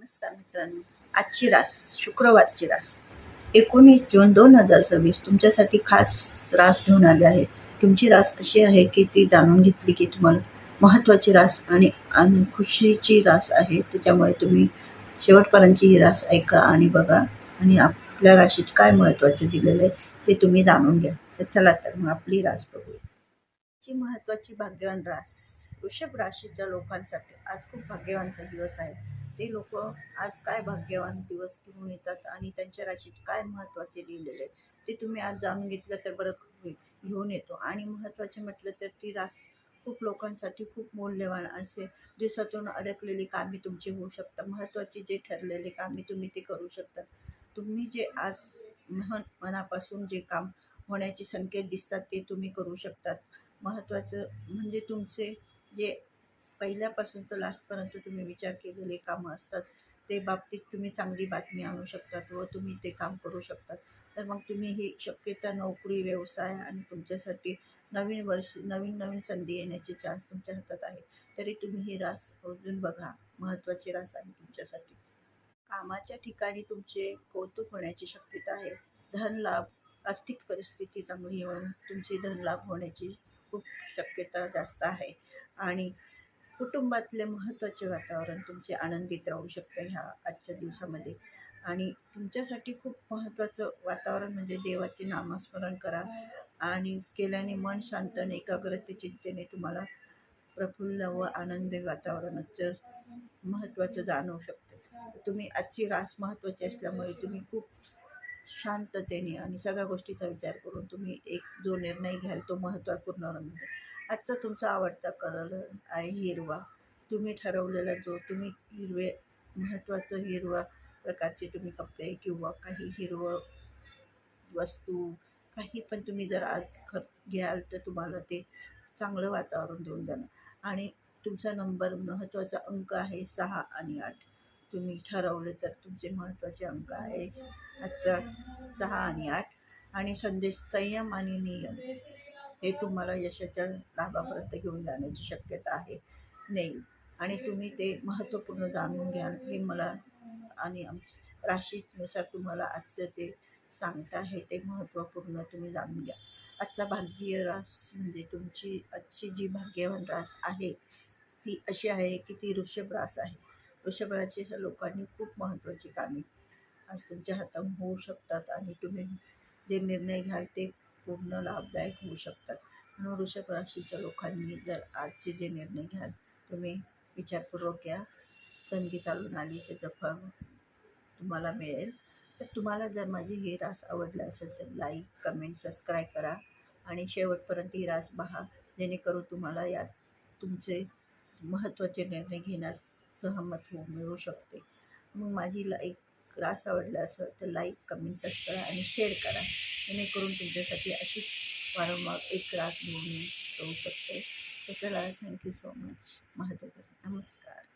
नमस्कार मित्रांनो, आजची रास शुक्रवारची रास 19 जून 2026 तुमच्यासाठी खास रास घेऊन आले आहे. तुमची रास अशी आहे की ती जाणून घेतली की तुम्हाला महत्त्वाची रास आणि खुशीची रास आहे. त्याच्यामुळे तुम्ही शेवटपर्यंतची ही रास ऐका आणि बघा आणि आपल्या राशीत काय महत्त्वाचं दिलेलं आहे ते तुम्ही जाणून घ्या. तर चला तर मग आपली रास बघूया. ची महत्त्वाची भाग्यवान रास वृषभ राशीच्या लोकांसाठी आज खूप भाग्यवानचा दिवस आहे. ते लोक आज काय भाग्यवान दिवस घेऊन येतात आणि त्यांच्या राशीत काय महत्त्वाचे लिहिलेले आहे ते तुम्ही आज जाणून घेतलं तर बरं होईल. घेऊन येतो आणि महत्त्वाचे म्हटलं तर ती रास खूप लोकांसाठी खूप मौल्यवान असे दिवसातून अडकलेली कामे तुमची होऊ शकतात. महत्त्वाची जे ठरलेले कामे तुम्ही ते करू शकता. तुम्ही जे आज मनापासून जे काम होण्याचे संकेत दिसतात ते तुम्ही करू शकतात. महत्त्वाचं म्हणजे तुमचे जे पहिल्यापासून तर लास्टपर्यंत तुम्ही विचार केलेले कामं असतात ते बाबतीत तुम्ही चांगली बातमी आणू शकतात व तुम्ही ते काम करू शकतात. तर मग तुम्ही ही शक्यता नोकरी, व्यवसाय आणि तुमच्यासाठी नवीन वर्ष नवीन नवीन संधी येण्याचे चान्स तुमच्या हातात आहे. तरी तुम्ही ही रास अजून बघा, महत्त्वाची रास आहे तुमच्यासाठी. कामाच्या ठिकाणी तुमचे कौतुक होण्याची शक्यता आहे. धनलाभ, आर्थिक परिस्थिती चांगली येऊन तुमची धनलाभ होण्याची खूप शक्यता जास्त आहे आणि कुटुंबातले महत्त्वाचे वातावरण तुमचे आनंदित राहू शकतं ह्या आजच्या दिवसामध्ये. आणि तुमच्यासाठी खूप महत्त्वाचं वातावरण म्हणजे देवाचे नामस्मरण करा आणि केल्याने मन शांत आणि एकाग्रते चिंतेने तुम्हाला प्रफुल्ल व आनंदी वातावरणाचं महत्त्वाचं जाणवू शकते. तुम्ही आजची रास महत्त्वाची असल्यामुळे तुम्ही खूप शांततेने आणि सगळ्या गोष्टीचा विचार करून तुम्ही एक जो निर्णय घ्याल तो महत्त्वपूर्ण रंग. आजचा तुमचा आवडता कलर आहे हिरवा. तुम्ही ठरवलेला जो तुम्ही महत्त्वाचं हिरवा प्रकारचे तुम्ही कपडे किंवा काही हिरवं वस्तू काही पण तुम्ही जर आज घ्याल तर तुम्हाला ते चांगलं वातावरण देऊन जाणार. आणि तुमचा नंबर महत्त्वाचा अंक आहे 6 आणि 8. तुम्ही ठरवले तर तुमचे महत्त्वाचे अंक आहे आजचा 6 आणि 8. आणि संदेश संयम आणि नियम हे तुम्हाला यशाच्या लाभापर्यंत घेऊन जाण्याची शक्यता आहे. नाही आणि तुम्ही ते महत्त्वपूर्ण जाणून घ्याल हे मला आणि राशीनुसार तुम्हाला आजचं ते सांगता आहे ते महत्त्वपूर्ण तुम्ही जाणून घ्या. आजचा भाग्य रास म्हणजे तुमची आजची जी भाग्यवान रास आहे ती अशी आहे की ती वृषभ रास आहे. वृषभ राशीच्या लोकांनी खूप महत्त्वाची कामे आज तुमच्या हातातून होऊ शकतात आणि तुम्ही जे निर्णय घ्याल ते पूर्ण लाभदायक होऊ शकतात. म्हणून वृषभ राशीच्या लोकांनी जर आजचे जे निर्णय घ्याल तुम्ही विचारपूर्वक घ्या. संधी चालून आली त्याचं फळ तुम्हाला मिळेल. तर तुम्हाला जर माझी ही रास आवडलं असेल तर लाईक, कमेंट, सबस्क्राईब करा आणि शेवटपर्यंत ही रास पहा जेणेकरून तुम्हाला यात तुमचे महत्त्वाचे निर्णय घेण्यास सहमत मिळू शकते. मग माझी एक रास आवडलं असेल तर लाईक, कमेंट, सबस्क्राईब आणि शेअर करा जेणेकरून तुमच्यासाठी अशीच वारंवार एक रास घेऊन येऊ शकते. तर चला, थँक्यू सो मच. महत्त्वाचं नमस्कार.